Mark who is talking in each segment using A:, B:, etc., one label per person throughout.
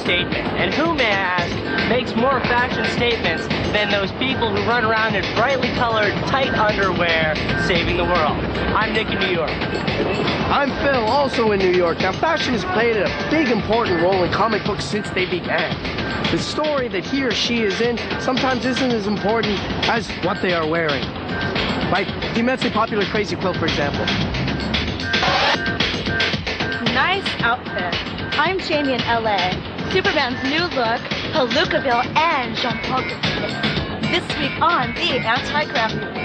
A: statement. And who, may I ask, makes more fashion statements than those people who run around in brightly colored, tight underwear saving the world? I'm Nick in New York.
B: I'm Phil, also in New York. Now, fashion has played a big, important role in comic books since they began. The story that he or she is in sometimes isn't as important as what they are wearing. Like the immensely popular Crazy Quilt, for example.
C: Nice outfit. I'm Jamie in LA. Superman's new look, Halukkaville and Jean-Paul Gaultier. This week on The Anti-Crafty.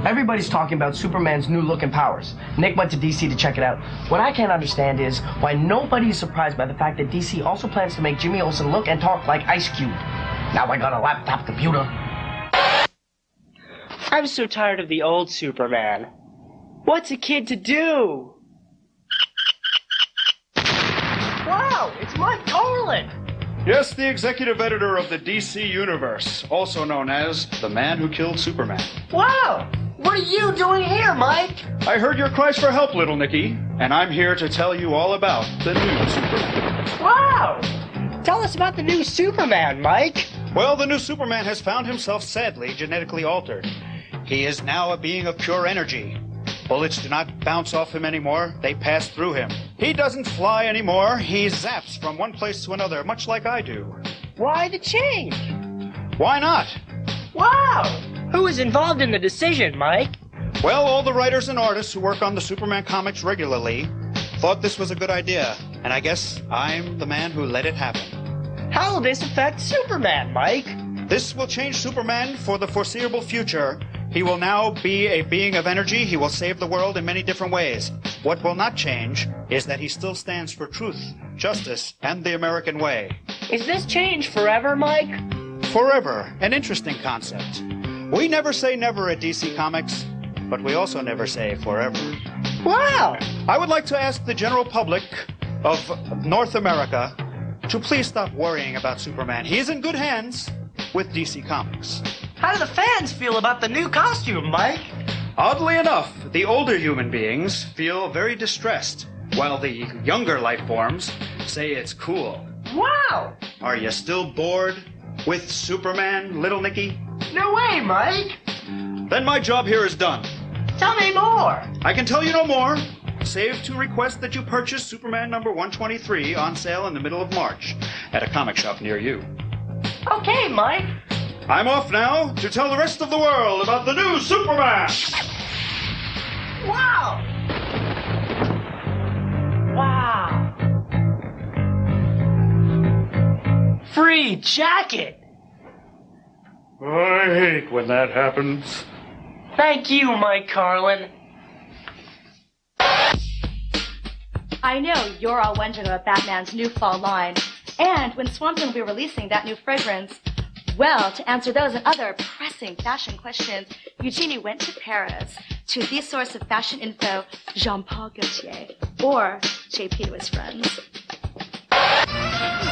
B: Everybody's talking about Superman's new look and powers. Nick went to DC to check it out. What I can't understand is why nobody is surprised by the fact that DC also plans to make Jimmy Olsen look and talk like Ice Cube. Now I got a laptop computer.
A: I'm so tired of the old Superman. What's a kid to do? Wow, it's Mike Carlin!
D: Yes, the executive editor of the DC Universe, also known as the man who killed Superman.
A: Wow! What are you doing here, Mike?
D: I heard your cries for help, little Nicky, and I'm here to tell you all about the new Superman.
A: Wow! Tell us about the new Superman, Mike.
D: Well, the new Superman has found himself sadly genetically altered. He is now a being of pure energy. Bullets do not bounce off him anymore, they pass through him. He doesn't fly anymore, he zaps from one place to another, much like I do.
A: Why the change?
D: Why not?
A: Wow! Who was involved in the decision, Mike?
D: Well, all the writers and artists who work on the Superman comics regularly thought this was a good idea, and I guess I'm the man who let it happen.
A: How will this affect Superman, Mike?
D: This will change Superman for the foreseeable future. He will now be a being of energy. He will save the world in many different ways. What will not change is that he still stands for truth, justice, and the American way.
A: Is this change forever, Mike?
D: Forever. An interesting concept. We never say never at DC Comics, but we also never say forever.
A: Wow!
D: I would like to ask the general public of North America to please stop worrying about Superman. He is in good hands with DC Comics.
A: How do the fans feel about the new costume, Mike?
D: Oddly enough, the older human beings feel very distressed, while the younger life forms say it's cool.
A: Wow!
D: Are you still bored with Superman, little Nicky?
A: No way, Mike!
D: Then my job here is done.
A: Tell me more!
D: I can tell you no more, save to request that you purchase Superman number 123 on sale in the middle of March at a comic shop near you.
A: Okay, Mike.
D: I'm off now to tell the rest of the world about the new Superman!
A: Wow! Wow! Free jacket!
D: I hate when that happens.
A: Thank you, Mike Carlin.
C: I know you're all wondering about Batman's new fall line, and when Swamp Thing will be releasing that new fragrance. Well, to answer those and other pressing fashion questions, Eugenie went to Paris to the source of fashion info, Jean-Paul Gaultier, or JP to his friends.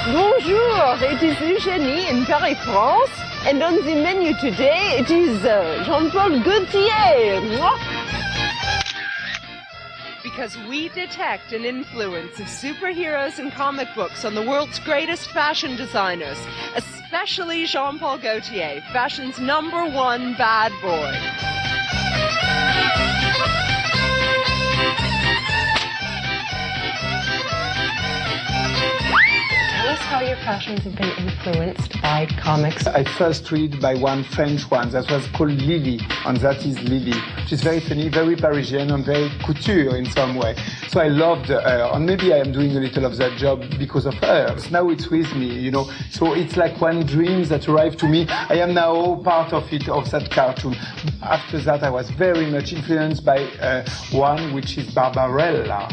E: Bonjour, it is Eugenie in Paris, France, and on the menu today it is Jean-Paul Gaultier. Because we detect an influence of superheroes and comic books on the world's greatest fashion designers, especially Jean-Paul Gaultier, fashion's #1 bad boy. Tell us how your fashions have been influenced by comics.
F: I first read by one French one that was called Lily, and that is Lily. She's very funny, very Parisian, and very couture in some way. So I loved her, and maybe I am doing a little of that job because of her. Now it's with me, you know. So it's like one dream that arrived to me. I am now part of it, of that cartoon. After that, I was very much influenced by one which is Barbarella.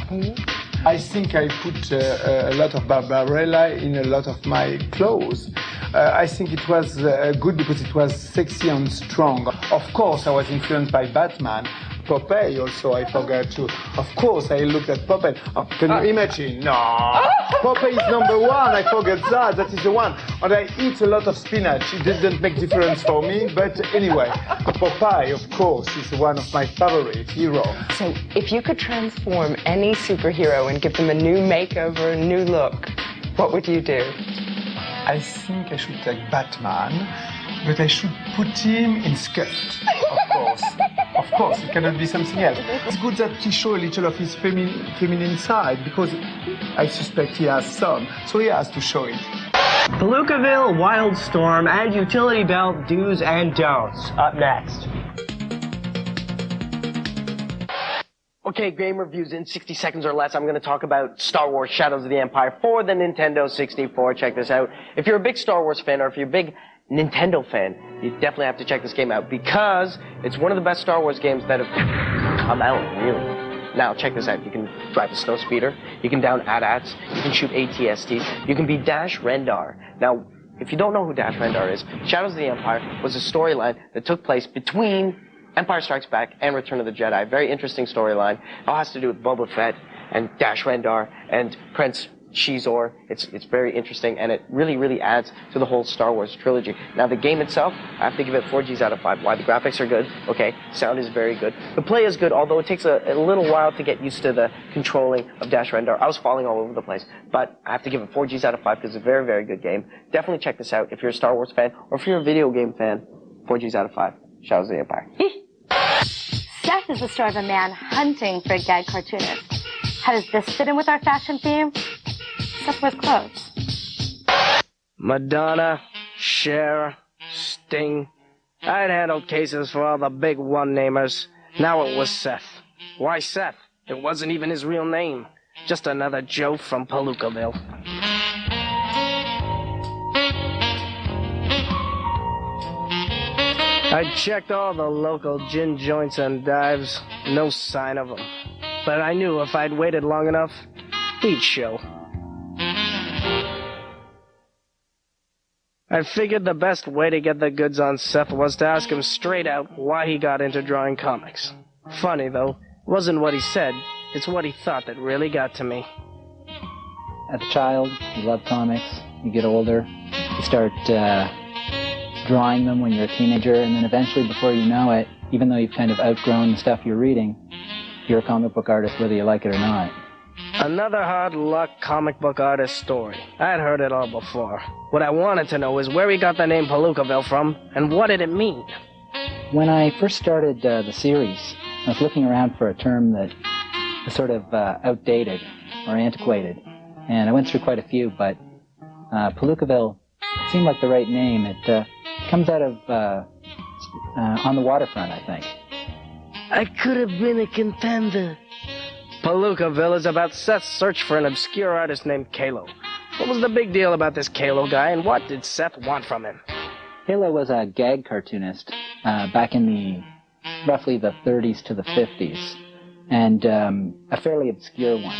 F: I think I put a lot of Barbarella in a lot of my clothes. I think it was good because it was sexy and strong. Of course, I was influenced by Batman. Popeye also, I forgot to. Of course, I looked at Popeye. Oh, can you imagine? No. Popeye is number one. I forgot that. That is the one. And I eat a lot of spinach. It didn't make difference for me. But anyway, Popeye, of course, is one of my favorite heroes.
E: So if you could transform any superhero and give them a new makeover, a new look, what would you do?
F: I think I should take Batman, but I should put him in skirt, of course. Of course, it cannot be something else. It's good that he shows a little of his feminine side, because I suspect he has some, so he has to show it.
A: Palookaville, Wildstorm, and Utility Belt do's and don'ts. Up next. Okay, game reviews in 60 seconds or less. I'm going to talk about Star Wars Shadows of the Empire for the Nintendo 64. Check this out. If you're a big Star Wars fan, or if you're a big Nintendo fan, you definitely have to check this game out, because it's one of the best Star Wars games that have come out, really. Now, check this out. You can drive a snow speeder, you can down AT-ATs, you can shoot AT-STs, you can be Dash Rendar. Now, if you don't know who Dash Rendar is, Shadows of the Empire was a storyline that took place between Empire Strikes Back and Return of the Jedi. Very interesting storyline. It all has to do with Boba Fett and Dash Rendar and Prince Shizor. It's very interesting, and it really, really adds to the whole Star Wars trilogy. Now, the game itself, I have to give it 4 Gs out of 5. Why? The graphics are good. Okay. Sound is very good. The play is good, although it takes a little while to get used to the controlling of Dash Rendar. I was falling all over the place, but I have to give it 4 Gs out of 5 because it's a very, very good game. Definitely check this out if you're a Star Wars fan, or if you're a video game fan. 4 Gs out of 5. Shadows of the Empire.
C: Seth is the story of a man hunting for a gag cartoonist. How does this fit in with our fashion theme? Seth wears clothes.
A: Madonna, Cher, Sting. I'd handled cases for all the big one-namers. Now it was Seth. Why Seth? It wasn't even his real name. Just another Joe from Palookaville. I checked all the local gin joints and dives. No sign of him. But I knew if I'd waited long enough, he'd show. I figured the best way to get the goods on Seth was to ask him straight out why he got into drawing comics. Funny, though, it wasn't what he said, it's what he thought that really got to me.
G: As a child, you love comics. You get older, you start drawing them when you're a teenager, and then eventually, before you know it, even though you've kind of outgrown the stuff you're reading, you're a comic book artist whether you like it or not.
A: Another hard luck comic book artist story. I'd heard it all before. What I wanted to know is where he got the name Palookaville from, and what did it mean?
G: When I first started the series, I was looking around for a term that was sort of outdated or antiquated, and I went through quite a few, but Palookaville seemed like the right name. It comes out of on the waterfront, I think.
A: I could have been a contender. Palookaville is about Seth's search for an obscure artist named Kalo. What was the big deal about this Kalo guy, and what did Seth want from him?
G: Kalo was a gag cartoonist back in the roughly the 30s to the 50s, and a fairly obscure one.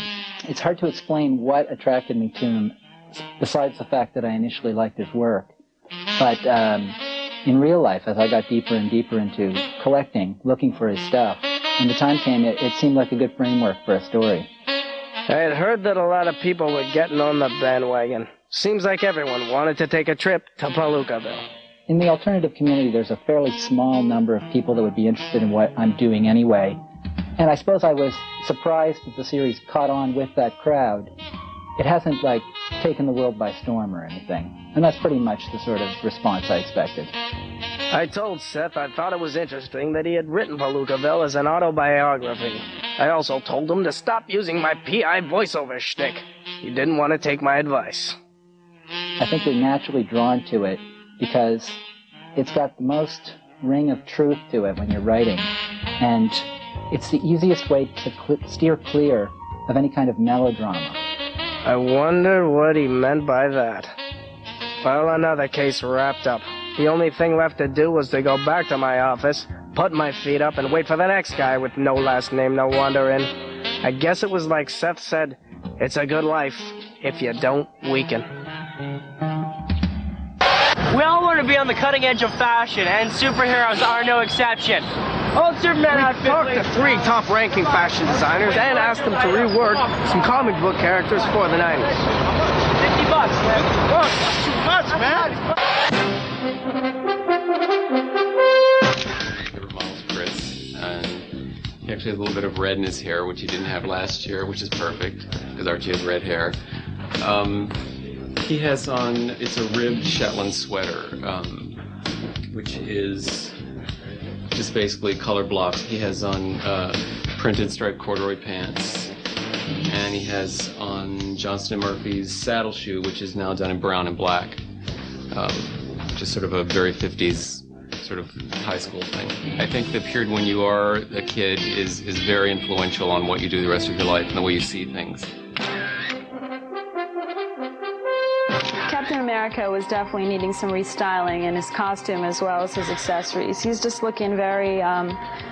G: It's hard to explain what attracted me to him, besides the fact that I initially liked his work. But in real life, as I got deeper and deeper into collecting, looking for his stuff, when the time came, it seemed like a good framework for a story.
A: I had heard that a lot of people were getting on the bandwagon. Seems like everyone wanted to take a trip to Palookaville.
G: In the alternative community, there's a fairly small number of people that would be interested in what I'm doing anyway. And I suppose I was surprised that the series caught on with that crowd. It hasn't, taken the world by storm or anything. And that's pretty much the sort of response I expected.
A: I told Seth I thought it was interesting that he had written Palookaville as an autobiography. I also told him to stop using my PI voiceover shtick. He didn't want to take my advice.
G: I think you're naturally drawn to it because it's got the most ring of truth to it when you're writing. And it's the easiest way to steer clear of any kind of melodrama.
A: I wonder what he meant by that. Well, another case wrapped up. The only thing left to do was to go back to my office, put my feet up, and wait for the next guy with no last name, no wonder in. I guess it was like Seth said, it's a good life if you don't weaken. We all want to be on the cutting edge of fashion, and superheroes are no exception. Old Superman outfit.
B: Talked to 3 top-ranking fashion designers and asked them to rework some comic book characters for the 90s.
A: $50, man.
D: Whoa, too much, man.
H: My favorite model is Chris, and he actually has a little bit of red in his hair, which he didn't have last year, which is perfect, because Archie has red hair. He has on, it's a ribbed Shetland sweater, which is just basically color blocks. He has on printed striped corduroy pants, and he has on Johnston & Murphy's saddle shoe, which is now done in brown and black. Just sort of a very 50s sort of high school thing. I think the period when you are a kid is very influential on what you do the rest of your life and the way you see things.
I: Captain America was definitely needing some restyling in his costume as well as his accessories. He's just looking very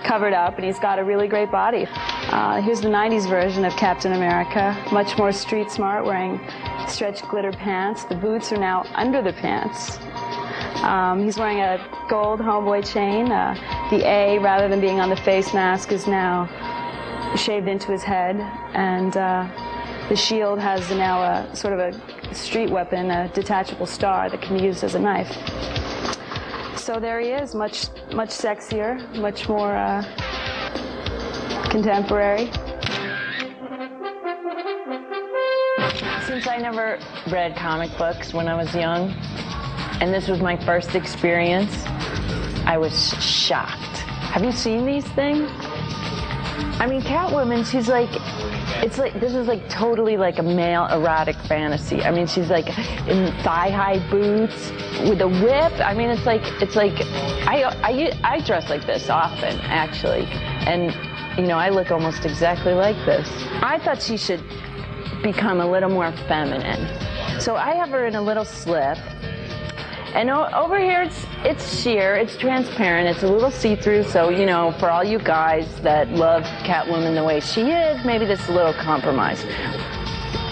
I: covered up, and he's got a really great body. Here's the 90s version of Captain America, much more street smart, wearing stretched glitter pants. The boots are now under the pants. He's wearing a gold homeboy chain. The A, rather than being on the face mask, is now shaved into his head, and the shield has now a sort of a street weapon, a detachable star that can be used as a knife. So there he is, much sexier, much more contemporary.
J: Since I never read comic books when I was young, and this was my first experience, I was shocked. Have you seen these things? I mean, Catwoman, she's like, it's like, this is like totally like a male erotic fantasy. I mean, she's like in thigh-high boots with a whip. I mean, it's like I dress like this often, actually. And, you know, I look almost exactly like this. I thought she should become a little more feminine. So I have her in a little slip. And over here, it's sheer, it's transparent, it's a little see-through, so, you know, for all you guys that love Catwoman the way she is, maybe this is a little compromise.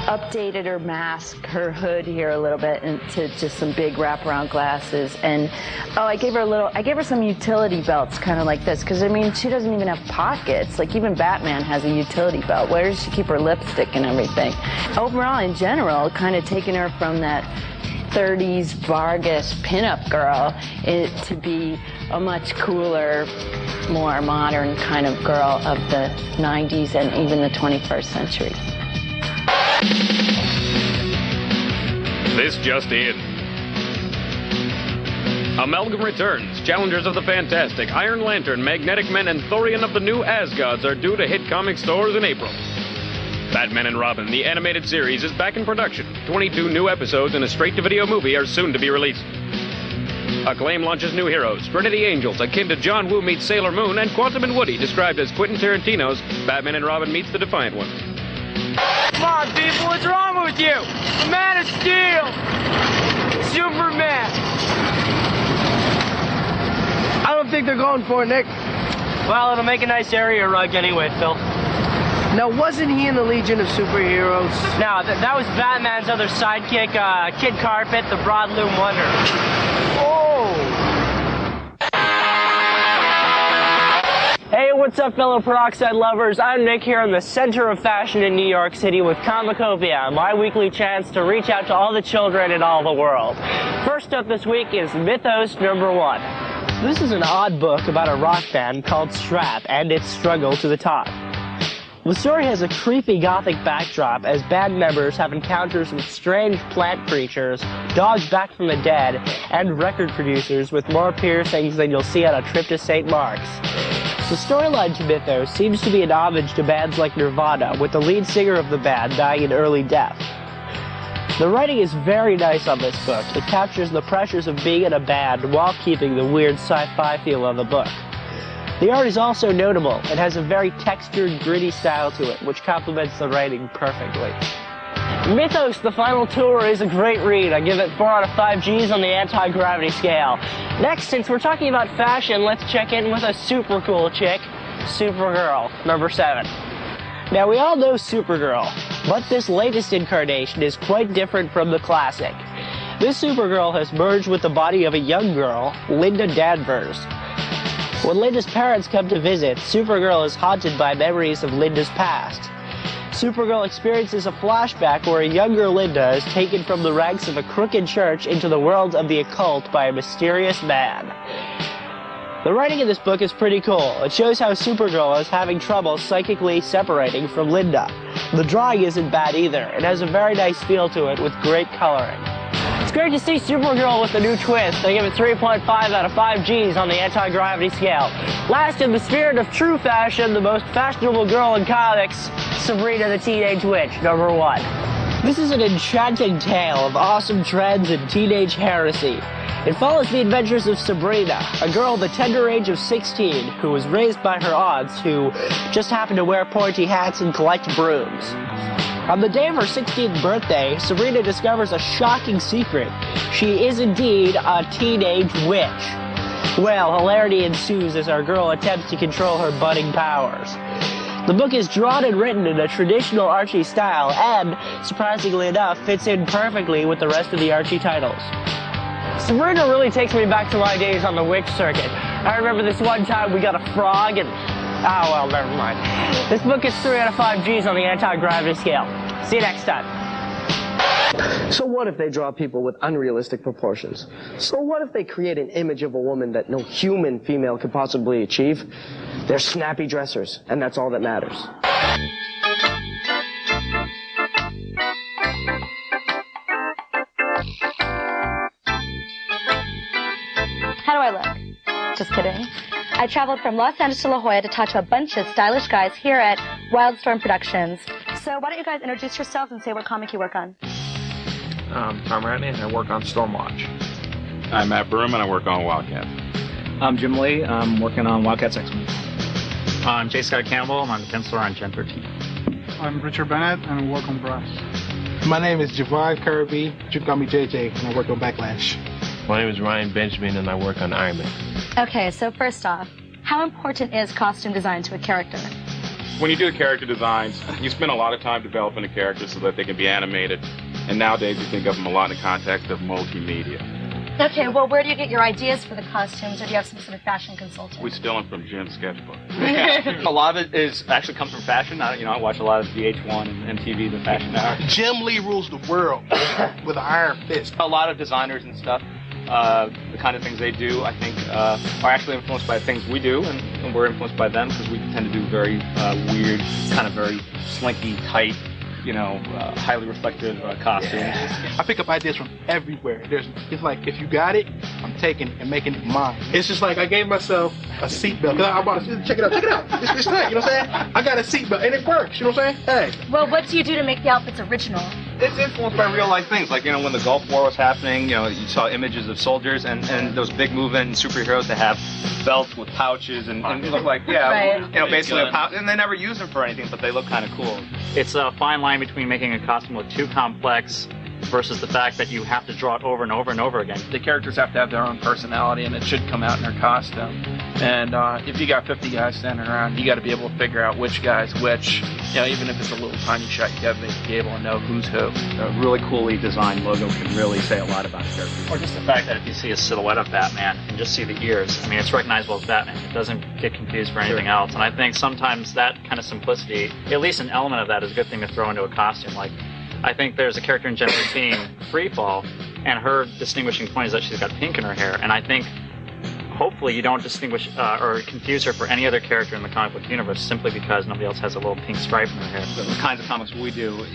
J: Updated her mask, her hood here a little bit, into just some big wraparound glasses. And, oh, I gave her some utility belts, kind of like this, because, I mean, she doesn't even have pockets. Like, even Batman has a utility belt. Where does she keep her lipstick and everything? Overall, in general, kind of taking her from that 30s Vargas pinup girl to be a much cooler, more modern kind of girl of the 90s and even the 21st century.
K: This just in. Amalgam returns. Challengers of the Fantastic, Iron Lantern, Magnetic Men, and Thorian of the New Asgards are due to hit comic stores in April. Batman and Robin, the animated series, is back in production. 22 new episodes and a straight-to-video movie are soon to be released. Acclaim launches new heroes, Trinity Angels, akin to John Woo meets Sailor Moon, and Quantum and Woody, described as Quentin Tarantino's Batman and Robin meets the Defiant Ones.
A: Come on, people, what's wrong with you? The Man of Steel! Superman!
B: I don't think they're going for it, Nick.
A: Well, it'll make a nice area rug anyway, Phil.
B: Now, wasn't he in the Legion of Superheroes?
A: No, that was Batman's other sidekick, Kid Carpet, the Broadloom Wonder.
B: Oh!
A: Hey, what's up, fellow peroxide lovers? I'm Nick here in the center of fashion in New York City with Comicopia, my weekly chance to reach out to all the children in all the world. First up this week is Mythos #1. This is an odd book about a rock band called Strap and its struggle to the top. The story has a creepy gothic backdrop as band members have encounters with strange plant creatures, dogs back from the dead, and record producers with more piercings than you'll see on a trip to St. Mark's. The storyline to Mythos seems to be an homage to bands like Nirvana, with the lead singer of the band dying in early death. The writing is very nice on this book. It captures the pressures of being in a band while keeping the weird sci-fi feel of the book. The art is also notable. It has a very textured, gritty style to it, which complements the writing perfectly. Mythos, the final tour, is a great read. I give it 4 out of 5 Gs on the anti-gravity scale. Next, since we're talking about fashion, let's check in with a super cool chick, Supergirl, #7. Now, we all know Supergirl, but this latest incarnation is quite different from the classic.
L: This Supergirl has merged with the body of a young girl, Linda Danvers. When Linda's parents come to visit, Supergirl is haunted by memories of Linda's past. Supergirl experiences a flashback where a younger Linda is taken from the ranks of a crooked church into the world of the occult by a mysterious man. The writing in this book is pretty cool. It shows how Supergirl is having trouble psychically separating from Linda. The drawing isn't bad either. It has a very nice feel to it with great coloring. It's great to see Supergirl with a new twist. I give it 3.5 out of 5 Gs on the anti-gravity scale. Last, in the spirit of true fashion, the most fashionable girl in comics, Sabrina the Teenage Witch, number 1. This is an enchanting tale of awesome trends and teenage heresy. It follows the adventures of Sabrina, a girl of the tender age of 16 who was raised by her aunts who just happen to wear pointy hats and collect brooms. On the day of her 16th birthday, Sabrina discovers a shocking secret. She is indeed a teenage witch. Well, hilarity ensues as our girl attempts to control her budding powers. The book is drawn and written in a traditional Archie style and, surprisingly enough, fits in perfectly with the rest of the Archie titles. Sabrina really takes me back to my days on the witch circuit. I remember this one time we got a frog and... oh, well, never mind. This book is 3 out of 5 Gs on the anti-gravity scale. See you next time.
B: So what if they draw people with unrealistic proportions? So what if they create an image of a woman that no human female could possibly achieve? They're snappy dressers, and that's all that matters.
C: How do I look? Just kidding. I traveled from Los Angeles to La Jolla to talk to a bunch of stylish guys here at Wildstorm Productions. So why don't you guys introduce yourselves and say what comic you work on?
M: I'm Randy, and I work on Stormwatch.
N: I'm Matt Broom, and I work on Wildcat.
O: I'm Jim Lee. I'm working on Wildcats X-Men. I'm J. Scott Campbell. I'm the penciler on Gen 13.
P: I'm Richard Bennett, and I work on Brass.
Q: My name is Javon Kirby. You can call me JJ, and I work on Backlash.
R: My name is Ryan Benjamin, and I work on Iron Man.
C: Okay, so first off, how important is costume design to a character?
N: When you do character designs, you spend a lot of time developing a character so that they can be animated. And nowadays, you think of them a lot in the context of multimedia.
C: Okay, well, where do you get your ideas for the costumes, or do you have some sort of fashion consultant?
N: We steal them from Jim's sketchbook.
O: A lot of it actually comes from fashion. I watch a lot of VH1 and MTV, the fashion hour.
Q: Jim Lee rules the world with an iron fist.
O: A lot of designers and stuff, the kind of things they do, I think, are actually influenced by things we do, and we're influenced by them because we tend to do very weird, kind of very slinky, tight, highly reflective costumes.
Q: I pick up ideas from everywhere. It's like, if you got it, I'm taking it and making it mine. It's just like I gave myself a seatbelt. I bought a check it out. It's tight, you know what I'm saying? I got a seatbelt and it works, you know what I'm saying? Hey.
C: Well, what do you do to make the outfits original?
O: It's influenced by real life things. Like, when the Gulf War was happening, you saw images of soldiers and those big moving superheroes that have belts with pouches and it look like,
C: right.
O: Basically a pouch, and they never use them for anything, but they look kind of cool. It's a fine line between making a costume look too complex versus the fact that you have to draw it over and over and over again.
M: The characters have to have their own personality, and it should come out in their costume. And if you got 50 guys standing around, you got to be able to figure out which guy's which. Even if it's a little tiny shot, you got to be able to know who's who.
O: A really coolly designed logo can really say a lot about a character. Or just the fact that if you see a silhouette of Batman and just see the ears, it's recognizable as Batman. It doesn't get confused for anything else. And I think sometimes that kind of simplicity, at least an element of that, is a good thing to throw into a costume. Like, I think there's a character in Gen 13, Freefall, and her distinguishing point is that she's got pink in her hair. And I think, hopefully, you don't distinguish or confuse her for any other character in the comic book universe simply because nobody else has a little pink stripe in her hair. The kinds of comics we do,